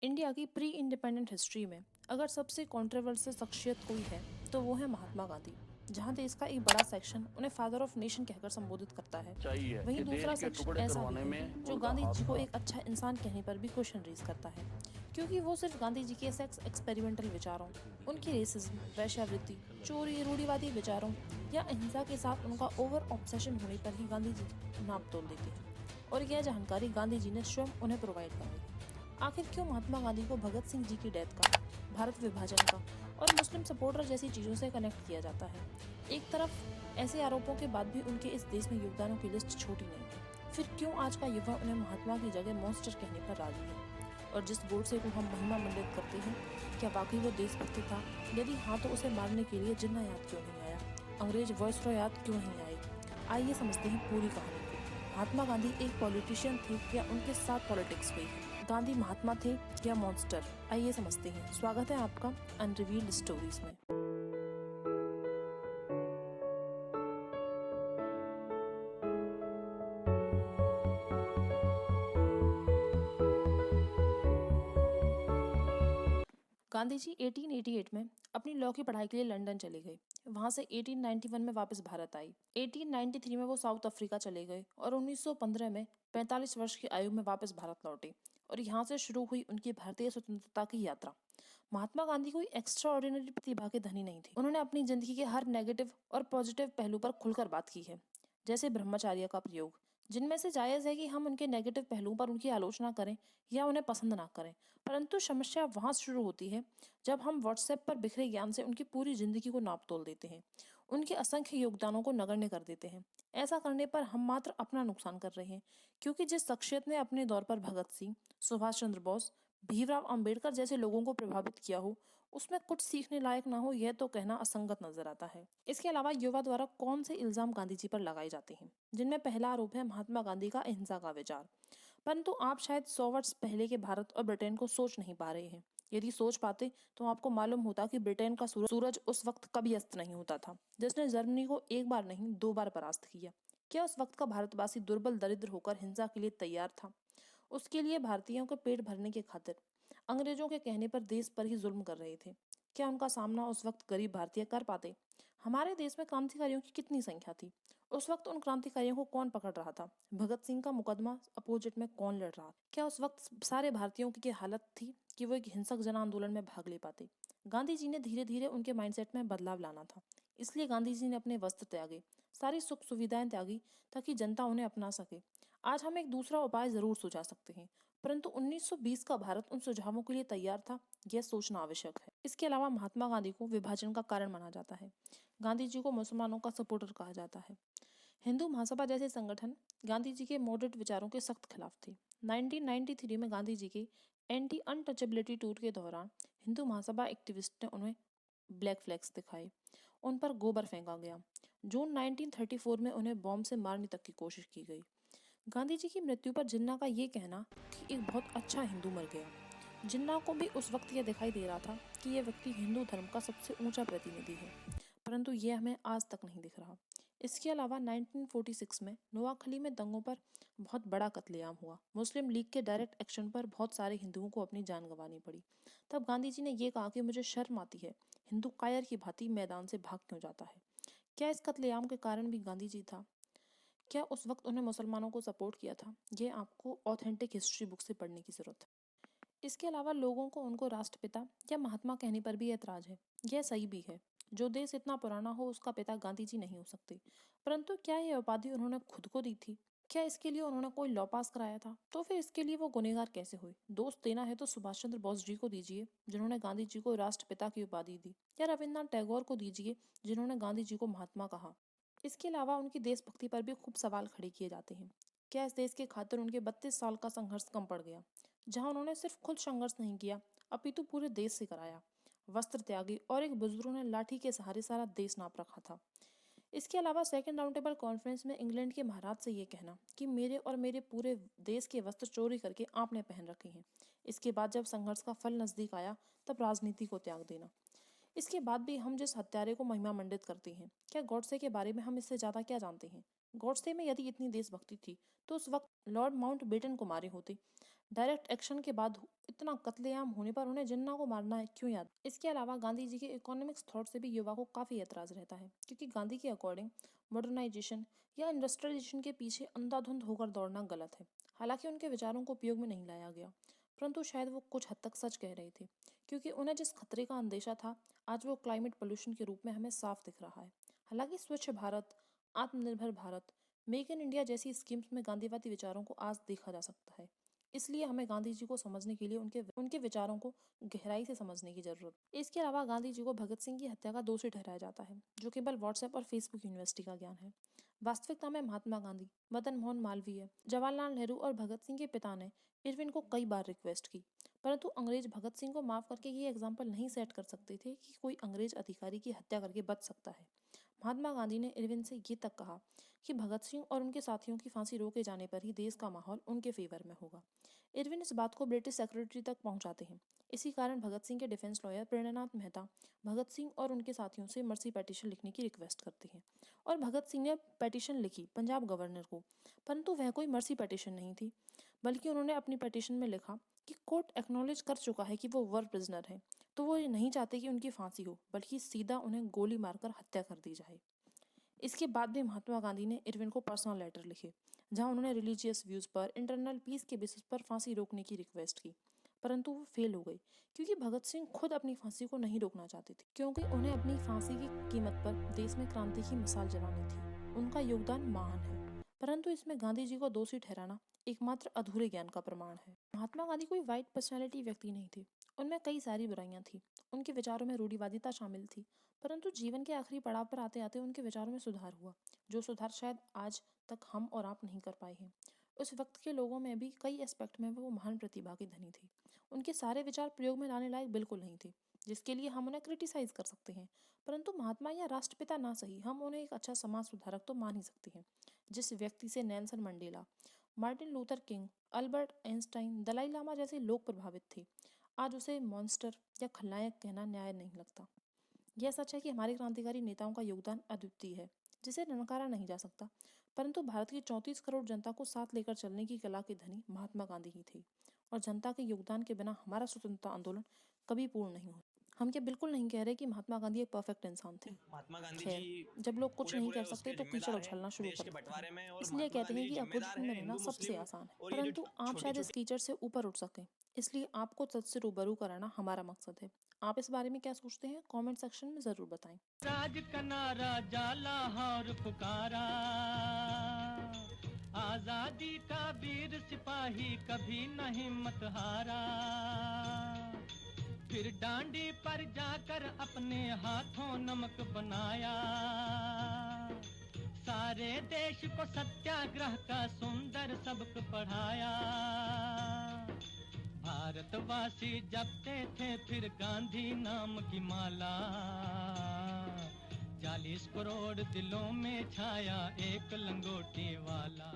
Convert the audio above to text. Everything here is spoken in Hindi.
इंडिया की प्री इंडिपेंडेंट हिस्ट्री में अगर सबसे कंट्रोवर्शियल शख्सियत कोई है तो वो है महात्मा गांधी। जहां देश का एक बड़ा सेक्शन उन्हें फादर ऑफ नेशन कहकर संबोधित करता है, चाहिए वहीं कि दूसरा देश के सेक्शन टुकड़े ऐसा भी करवाने है में जो उनका गांधी हाथ जी को था। एक अच्छा इंसान कहने पर भी क्वेश्चन रेज करता है, क्योंकि वो सिर्फ गांधी जी के सेक्स एक्सपेरिमेंटल विचारों, उनकी रेसिज्म, वेश्यावृत्ति, चोरी, रूढ़िवादी विचारों या अहिंसा के साथ उनका ओवर ऑब्सेशन होने पर ही गांधी जी की नाप तोल देते हैं। और यह जानकारी गांधी जी ने स्वयं उन्हें प्रोवाइड कराई। आखिर क्यों महात्मा गांधी को भगत सिंह जी की डेथ का, भारत विभाजन का और मुस्लिम सपोर्टर जैसी चीज़ों से कनेक्ट किया जाता है? एक तरफ ऐसे आरोपों के बाद भी उनके इस देश में योगदानों की लिस्ट छोटी नहीं है। फिर क्यों आज का युवा उन्हें महात्मा की जगह मॉन्स्टर कहने पर राजी है? और जिस गोडसे को हम महिमा मंडित करते हैं, क्या वाकई वो देशभक्त था? यदि हाँ, तो उसे मारने के लिए जिन्ना याद क्यों नहीं आया, अंग्रेज वॉइसरॉय याद क्यों नहीं आई? आइए समझते हैं पूरी कहानी को। महात्मा गांधी एक पॉलिटिशियन थे या उनके साथ पॉलिटिक्स हुई है? गांधी महात्मा थे या मॉन्स्टर? आइए समझते हैं। स्वागत है आपका अनरिवील्ड स्टोरीज में। गांधी जी 1888 में अपनी लॉ की पढ़ाई के लिए लंदन चले गए। वहां से 1891 में वापस भारत आई। 1893 में वो साउथ अफ्रीका चले गए और 1915 में 45 वर्ष की आयु में वापस भारत लौटे। और यहाँ से शुरू हुई उनकी भारतीय स्वतंत्रता की यात्रा। महात्मा गांधी कोई एक्स्ट्रा ऑर्डिनरी प्रतिभा के धनी नहीं थे। उन्होंने अपनी जिंदगी के हर नेगेटिव और पॉजिटिव पहलू पर खुलकर बात की है, जैसे ब्रह्मचार्य का प्रयोग, जिनमें से जायज है कि हम उनके नेगेटिव पहलुओं पर उनकी आलोचना करें या उन्हें पसंद ना करें, परंतु समस्या वहां शुरू होती है जब हम व्हाट्सएप पर बिखरे ज्ञान से उनकी पूरी जिंदगी को नाप तोल देते हैं, उनके असंख्य योगदानों को नगण्य कर देते हैं। ऐसा करने पर हम मात्र अपना नुकसान कर रहे हैं, क्योंकि जिस शख्सियत ने अपने दौर पर भगत सिंह, सुभाष चंद्र बोस, भीमराव अंबेडकर जैसे लोगों को प्रभावित किया हो, उसमें कुछ सीखने लायक ना हो, यह तो कहना असंगत नजर आता है। इसके अलावा युवा द्वारा कौन से इल्जाम गांधी जी पर लगाए जाते हैं, जिनमें पहला आरोप है महात्मा गांधी का अहिंसा का विचार। परंतु आप शायद 100 वर्ष पहले के भारत और ब्रिटेन को सोच नहीं पा रहे हैं। यदि सोच पाते तो आपको मालूम होता कि ब्रिटेन का सूरज उस वक्त कभी अस्त नहीं होता था, जिसने जर्मनी को एक बार नहीं 2 बार परास्त किया। क्या उस वक्त का भारतवासी दुर्बल दरिद्र होकर हिंसा के लिए तैयार था? उसके लिए भारतीयों के पेट भरने के खातिर अंग्रेजों के कहने पर देश पर ही जुल्म कर रहे थे। क्या उनका सामना उस वक्त गरीब भारतीय कर पाते? हमारे देश में क्रांतिकारियों की कितनी संख्या थी? उस वक्त उन क्रांतिकारियों को कौन पकड़ रहा था? भगत सिंह का मुकदमा अपोजिट में कौन लड़ रहा? क्या उस वक्त सारे भारतीयों की हालत थी कि वो एक हिंसक जन आंदोलन में भाग ले पाते? गांधी जी ने धीरे धीरे उनके माइंडसेट में बदलाव लाना था। इसलिए गांधी जी ने अपने वस्त्र त्यागे, सारी सुख सुविधाएं त्यागी, ताकि जनता उन्हें अपना सके। आज हम एक दूसरा उपाय जरूर सुझा सकते हैं, परंतु 1920 का भारत उन सुझावों के लिए तैयार था, यह सोचना आवश्यक है। इसके अलावा महात्मा गांधी को विभाजन का कारण माना जाता है। गांधी जी को मुसलमानों का सपोर्टर कहा जाता है। हिंदू महासभा जैसे संगठन गांधी जी के मॉडरेट विचारों के सख्त खिलाफ थे। 1993 में गांधी जी के एंटी अनटचेबिलिटी टूर के दौरान हिंदू महासभा एक्टिविस्ट ने उन्हें ब्लैक फ्लैग्स दिखाए, उन पर गोबर फेंका गया। जून 1934 में उन्हें बॉम्ब से मारने तक की कोशिश की गई। गांधी जी की मृत्यु पर जिन्ना का ये कहना कि एक बहुत अच्छा हिंदू मर गया। जिन्ना को भी उस वक्त यह दिखाई दे रहा था कि यह व्यक्ति हिंदू धर्म का सबसे ऊंचा प्रतिनिधि है, परंतु यह हमें आज तक नहीं दिख रहा। इसके अलावा 1946 में नोआखली में दंगों पर बहुत बड़ा कत्लेआम हुआ। मुस्लिम लीग के डायरेक्ट एक्शन पर बहुत सारे हिंदुओं को अपनी जान गंवानी पड़ी। तब गांधी जी ने यह कहा कि मुझे शर्म आती है, हिंदू कायर की भांति मैदान से भाग क्यों जाता है? क्या इस कत्लेआम के कारण भी गांधी जी था? क्या उस वक्त उन्हें मुसलमानों को सपोर्ट किया था? ये आपको ऑथेंटिक हिस्ट्री बुक से पढ़ने की जरूरत है। इसके अलावा लोगों को उनको राष्ट्रपिता या महात्मा कहने पर भी ऐतराज है। यह सही भी है। जो देश इतना पुराना हो उसका पिता गांधी जी नहीं हो सकते। परंतु क्या यह उपाधि उन्होंने खुद को दी थी? क्या इसके लिए उन्होंने कोई लॉ पास कराया था? तो फिर इसके लिए वो गुनहगार कैसे हुए? दोष देना है तो सुभाष चंद्र बोस जी को दीजिए, जिन्होंने गांधी जी को राष्ट्रपिता की उपाधि दी, या रविन्द्रनाथ टैगोर को दीजिए, जिन्होंने गांधी जी को महात्मा कहा। इसके अलावा उनकी देशभक्ति पर भी खूब सवाल खड़े किए जाते हैं। क्या इस देश के खातिर उनके 32 साल का संघर्ष कम पड़ गया, जहां उन्होंने सिर्फ खुद संघर्ष नहीं किया अपितु पूरे देश से कराया? वस्त्र त्यागी और एक बुजुर्ग ने लाठी के सहारे सारा देश नाप रखा था। इसके अलावा सेकेंड राउंड टेबल कॉन्फ्रेंस में इंग्लैंड के महाराज से ये कहना कि मेरे और मेरे पूरे देश के वस्त्र चोरी करके आपने पहन रखे हैं। इसके बाद जब संघर्ष का फल नजदीक आया, तब राजनीति को त्याग देना। इसके बाद भी हम जिस हत्यारे को महिमा मंडित करते हैं, क्या गॉडसे के बारे में हम इससे ज्यादा क्या जानते हैं? गॉडसे में यदि इतनी देशभक्ति थी तो उस वक्त लॉर्ड माउंट बेटन को मारे होते। डायरेक्ट एक्शन के बाद इतना कत्लेआम होने पर उन्हें जिन्ना को मारना है क्यों याद। इसके अलावा गांधी जी के इकोनॉमिक्स थॉट से भी युवा को काफ़ी एतराज़ रहता है, क्योंकि गांधी के अकॉर्डिंग मॉडर्नाइजेशन या इंडस्ट्रियलाइजेशन के पीछे अंधाधुंध होकर दौड़ना गलत है। हालांकि उनके विचारों को उपयोग में नहीं लाया गया, परंतु शायद वो कुछ हद तक सच कह रहे थे, क्योंकि उन्हें जिस खतरे का अंदेशा था आज वो क्लाइमेट पोल्यूशन के रूप में हमें साफ दिख रहा है। हालांकि स्वच्छ भारत, आत्मनिर्भर भारत, मेक इन इंडिया जैसी स्कीम्स में गांधीवादी विचारों को आज देखा जा सकता है। इसलिए हमें गांधी जी को समझने के लिए उनके उनके विचारों को गहराई से समझने की जरूरत है। इसके अलावा गांधी जी को भगत सिंह की हत्या का दोषी ठहराया जाता है, जो केवल व्हाट्सएप और फेसबुक यूनिवर्सिटी का ज्ञान है। वास्तविकता में महात्मा गांधी, मदन मोहन मालवीय, जवाहरलाल नेहरू और भगत सिंह के पिता ने इरविन को कई बार रिक्वेस्ट की, परंतु अंग्रेज भगत सिंह को माफ करके ये एग्जाम्पल नहीं सेट कर सकते थे कि कोई अंग्रेज अधिकारी की हत्या करके बच सकता है। महात्मा गांधी ने इरविन से ये तक कहा कि भगत सिंह और उनके साथियों की फांसी रोके जाने पर ही देश का माहौल उनके फेवर में होगा। इरविन इस बात को ब्रिटिश सेक्रेटरी तक पहुंचाते हैं। इसी कारण भगत सिंह के डिफेंस लॉयर प्रेरणानाथ मेहता भगत सिंह और उनके साथियों से मर्सी पेटिशन लिखने की रिक्वेस्ट करते हैं, और भगत सिंह ने पेटिशन लिखी पंजाब गवर्नर को, परंतु वह कोई मर्सी पेटिशन नहीं थी, बल्कि उन्होंने अपनी पेटिशन में लिखा कि कोर्ट एक्नॉलेज कर चुका है कि वो वॉर प्रिजनर है, तो वो ये नहीं चाहते कि उनकी फांसी हो, बल्कि सीधा उन्हें गोली मारकर हत्या कर दी जाए। इसके बाद भी महात्मा गांधी ने इरविन को पर्सनल लेटर लिखे, जहां उन्होंने रिलीजियस व्यूज पर इंटरनल पीस के बेसिस पर फांसी रोकने की रिक्वेस्ट की, परंतु वो फेल हो गई, क्योंकि भगत सिंह खुद अपनी फांसी को नहीं रोकना चाहते थे, क्योंकि उन्हें अपनी फांसी की कीमत पर देश में क्रांति की मिसाल जलानी थी। उनका योगदान महान है, परंतु इसमें गांधी जी को दोषी ठहराना एकमात्र अधूरे ज्ञान का प्रमाण है। महात्मा गांधी कोई वाइट पर्सनैलिटी व्यक्ति नहीं थे, उनमें कई सारी बुराइयां थी, उनके विचारों में रूढ़िवादिता शामिल थी, परंतु जीवन के आखिरी पड़ाव पर आते आते उनके विचारों में सुधार हुआ, जो सुधार शायद आज तक हम और आप नहीं कर पाए हैं। उस वक्त के लोगों में भी कई एस्पेक्ट में वो महान प्रतिभा के धनी थे। उनके सारे विचार प्रयोग में लाने लायक बिल्कुल नहीं थे, जिसके लिए हम उन्हें क्रिटिसाइज कर सकते हैं, परंतु महात्मा या राष्ट्रपिता ना सही, हम उन्हें एक अच्छा समाज सुधारक तो मान ही सकते हैं। जिस व्यक्ति से Nelson Mandela, Martin Luther King, Albert Einstein, Dalai Lama जैसे लोग प्रभावित थे, आज उसे मॉन्स्टर या खलनायक कहना न्याय नहीं लगता। यह सच है कि हमारे क्रांतिकारी नेताओं का योगदान अद्वितीय है, जिसे ननकारा नहीं जा सकता, परंतु भारत की 34 करोड़ जनता को साथ लेकर चलने की कला के धनी महात्मा गांधी ही थे, और जनता के योगदान के बिना हमारा स्वतंत्रता आंदोलन कभी पूर्ण नहीं हो। हम ये बिल्कुल नहीं कह रहे कि महात्मा गांधी एक परफेक्ट इंसान थे। महात्मा गांधी जी खैर, जब लोग कुछ नहीं पूरे-पूरे कर सकते उसके तो कीचड़ ज़िम्मेदार हैं उछलना शुरू देश कर के देते हैं, बँटवारे में और इसलिए महात्मा कहते हैं गांधी कि ज़िम्मेदार अपोजिशन में हैं रहना सबसे हिंदू-मुस्लिम आसान है, और ये जो परंतु आप शायद इस छोटी-छोटी कीचड़ से ऊपर उठ सकें, इसलिए आपको सच से रूबरू कराना हमारा मकसद है। आप इस बारे में क्या सोचते हैं, कमेंट सेक्शन में ज़रूर बताएं। राज का नारा जाला और पुकारा, आजादी का वीर सिपाही कभी न हिम्मत हारा, फिर डांडी पर जाकर अपने हाथों नमक बनाया, सारे देश को सत्याग्रह का सुंदर सबक पढ़ाया। भारतवासी जपते थे फिर गांधी नाम की माला, 40 करोड़ दिलों में छाया एक लंगोटी वाला।